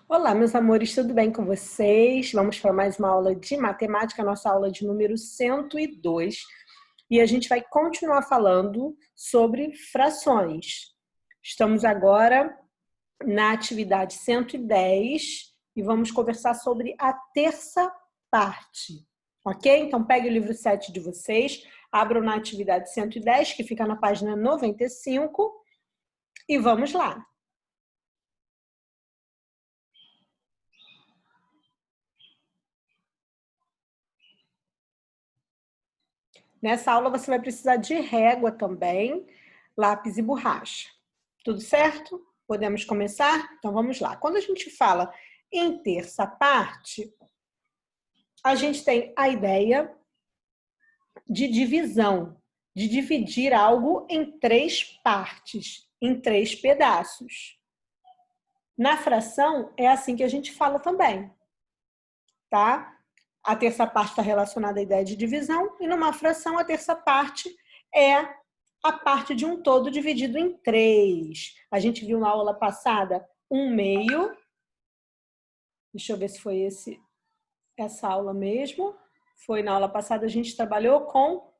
Olá, meus amores, tudo bem com vocês? Vamos para mais uma aula de matemática, nossa aula de número 102. E a gente vai continuar falando sobre frações. Estamos agora na atividade 110 e vamos conversar sobre a terça parte, ok? Então, pegue o livro 7 de vocês, abram na atividade 110, que fica na página 95, e vamos lá. Nessa aula você vai precisar de régua também, lápis e borracha. Tudo certo? Podemos começar? Então vamos lá. Quando a gente fala em terça parte, a gente tem a ideia de divisão, de dividir algo em três partes, em três pedaços. Na fração é assim que a gente fala também, tá? A terça parte está relacionada à ideia de divisão e numa fração a terça parte é a parte de um todo dividido em três. A gente viu na aula passada 1/2. Deixa eu ver se foi essa aula mesmo. Foi na aula passada, a gente trabalhou com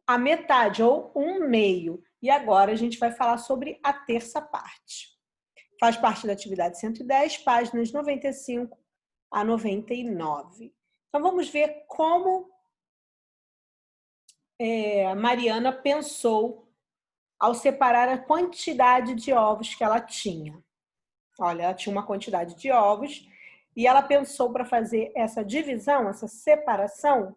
a metade, ou 1/2. E agora a gente vai falar sobre a terça parte. Faz parte da atividade 110, páginas 95 a 99. Então vamos ver como Mariana pensou ao separar a quantidade de ovos que ela tinha. Olha, ela tinha uma quantidade de ovos e ela pensou para fazer essa divisão, essa separação,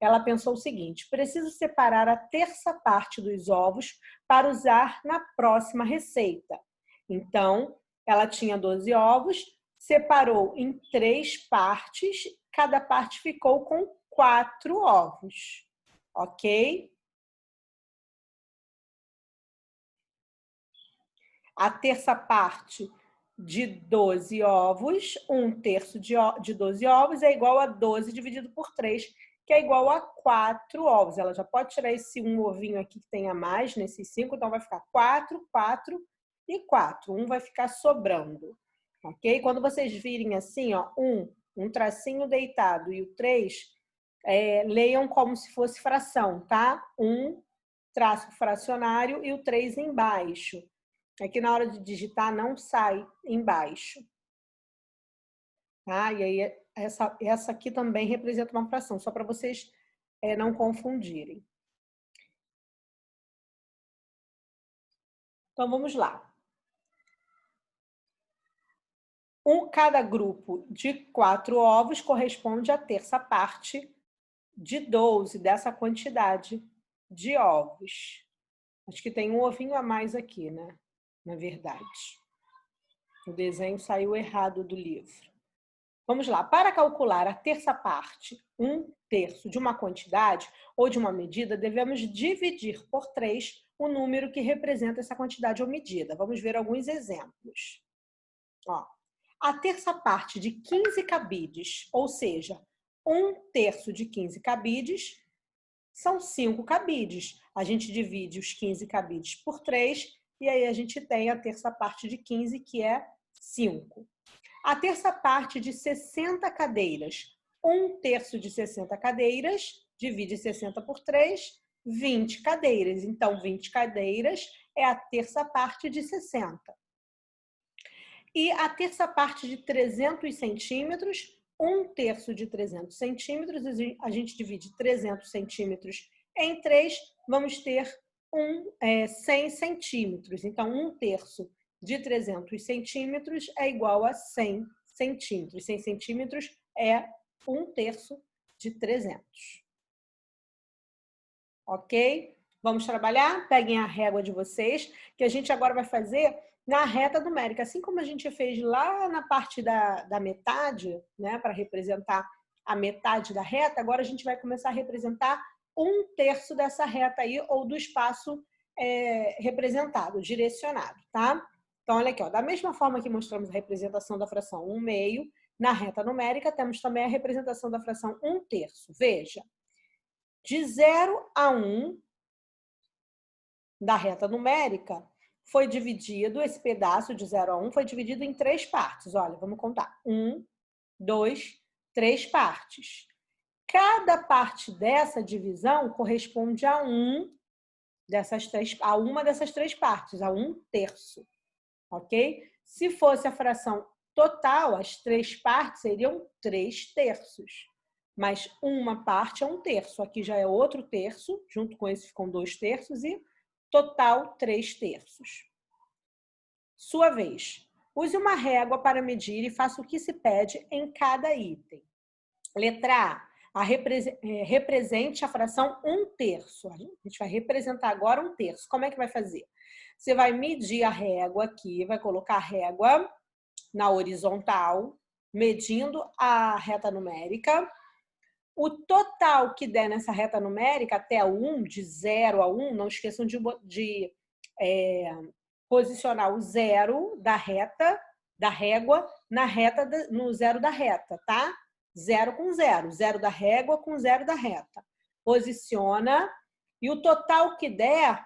ela pensou o seguinte: preciso separar a terça parte dos ovos para usar na próxima receita. Então, ela tinha 12 ovos, separou em 3 partes, cada parte ficou com 4 ovos, ok? A terça parte de 12 ovos, 1/3 de 12 ovos é igual a 12 dividido por 3, que é igual a 4 ovos. Ela já pode tirar esse um ovinho aqui que tem a mais, nesses 5, então vai ficar 4, 4 e 4. Um vai ficar sobrando, ok? Quando vocês virem assim, ó, um tracinho deitado e o 3, leiam como se fosse fração, tá? Um traço fracionário e o 3 embaixo. Aqui na hora de digitar não sai embaixo. Tá? E aí essa aqui também representa uma fração, só para vocês não confundirem. Então vamos lá. Cada grupo de 4 ovos corresponde à terça parte de 12 dessa quantidade de ovos. Acho que tem um ovinho a mais aqui, né? Na verdade. O desenho saiu errado do livro. Vamos lá, para calcular a terça parte, 1/3 de uma quantidade ou de uma medida, devemos dividir por 3 o número que representa essa quantidade ou medida. Vamos ver alguns exemplos. Ó, a terça parte de 15 cabides, ou seja, 1/3 de 15 cabides, são 5 cabides. A gente divide os 15 cabides por 3 e aí a gente tem a terça parte de 15, que é 5. A terça parte de 60 cadeiras. 1/3 de 60 cadeiras, divide 60 por 3, 20 cadeiras. Então, 20 cadeiras é a terça parte de 60. E a terça parte de 300 centímetros, 1/3 de 300 centímetros, a gente divide 300 centímetros em 3, vamos ter 100 centímetros. Então, 1/3 de 300 centímetros é igual a 100 centímetros. 100 centímetros é 1/3 de 300. Ok? Vamos trabalhar? Peguem a régua de vocês, que a gente agora vai fazer na reta numérica. Assim como a gente fez lá na parte da metade, né, para representar a metade da reta, agora a gente vai começar a representar 1/3 dessa reta aí, ou do espaço representado, direcionado, tá? Então, olha aqui, ó, da mesma forma que mostramos a representação da fração 1/2, na reta numérica temos também a representação da fração 1/3. Veja, de 0 a 1, da reta numérica, foi dividido, esse pedaço de 0 a 1 foi dividido em 3 partes. Olha, vamos contar. 1, 2, 3 partes. Cada parte dessa divisão corresponde a uma dessas 3 partes, a 1/3, ok? Se fosse a fração total, as 3 partes seriam 3/3. Mas uma parte é 1/3. Aqui já é outro terço, junto com esse ficam 2/3 e total 3/3. Sua vez. Use uma régua para medir e faça o que se pede em cada item. Letra A. Represente a fração 1/3. A gente vai representar agora 1/3. Como é que vai fazer? Você vai medir a régua aqui, vai colocar a régua na horizontal, medindo a reta numérica. O total que der nessa reta numérica até 1, de 0 a 1, não esqueçam de posicionar o 0 da régua, no 0 da reta, tá? 0 com 0, 0 da régua com 0 da reta. Posiciona e o total que der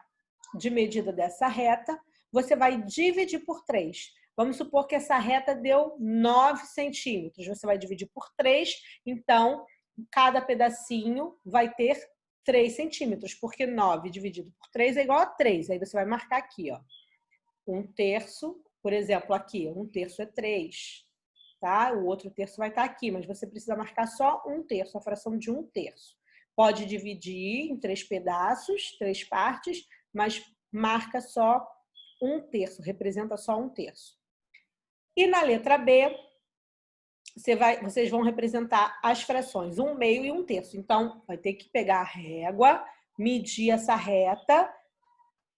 de medida dessa reta, você vai dividir por 3. Vamos supor que essa reta deu 9 centímetros. Você vai dividir por 3, então cada pedacinho vai ter 3 centímetros, porque 9 dividido por 3 é igual a 3. Aí você vai marcar aqui, ó. 1/3, por exemplo, aqui, 1/3 é 3, tá? O outro terço vai estar aqui, mas você precisa marcar só 1/3, a fração de 1/3. Pode dividir em 3 pedaços, 3 partes, mas marca só 1/3, representa só 1/3. E na letra B, vocês vão representar as frações 1/2 e 1/3. Então, vai ter que pegar a régua, medir essa reta,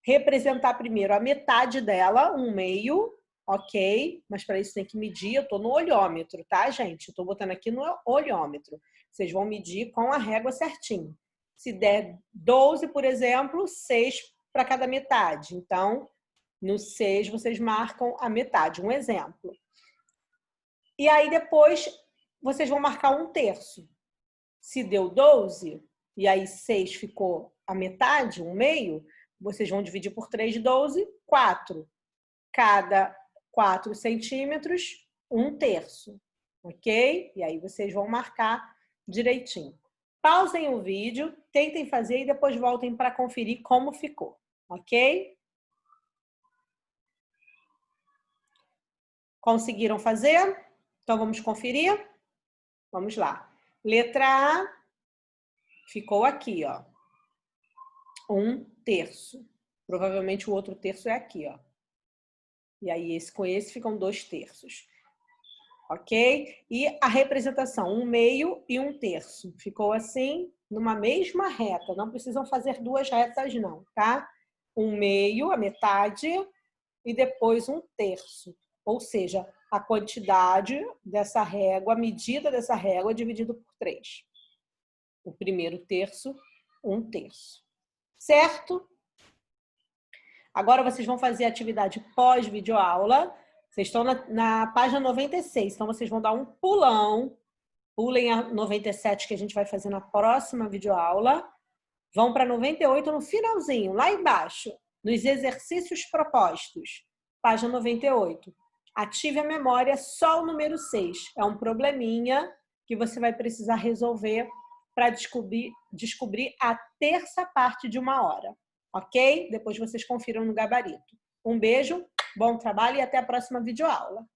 representar primeiro a metade dela, 1/2, ok? Mas para isso tem que medir, eu estou no olhômetro, tá, gente? Eu estou botando aqui no olhômetro. Vocês vão medir com a régua certinho. Se der 12, por exemplo, 6 para cada metade. Então, no 6, vocês marcam a metade, um exemplo. E aí, depois, vocês vão marcar 1/3. Se deu 12, e aí 6 ficou a metade, 1/2, vocês vão dividir por 3 de 12, 4. Cada 4 centímetros, 1/3. Ok? E aí, vocês vão marcar direitinho. Pausem o vídeo, tentem fazer e depois voltem para conferir como ficou. Ok? Conseguiram fazer? Então, vamos conferir? Vamos lá. Letra A ficou aqui, ó. 1/3. Provavelmente o outro terço é aqui, ó. E aí, esse com esse ficam 2/3. Ok? E a representação, 1/2 e 1/3. Ficou assim, numa mesma reta. Não precisam fazer 2 retas, não, tá? 1/2, a metade, e depois 1/3. Ou seja, a quantidade dessa régua, a medida dessa régua dividido por 3. O primeiro terço, 1/3. Certo? Agora vocês vão fazer a atividade pós-videoaula. Vocês estão na página 96, então vocês vão dar um pulão. Pulem a 97, que a gente vai fazer na próxima videoaula. Vão para 98 no finalzinho, lá embaixo, nos exercícios propostos. Página 98. Ative a memória, só o número 6. É um probleminha que você vai precisar resolver para descobrir a terça parte de uma hora. Ok? Depois vocês confiram no gabarito. Um beijo, bom trabalho e até a próxima videoaula.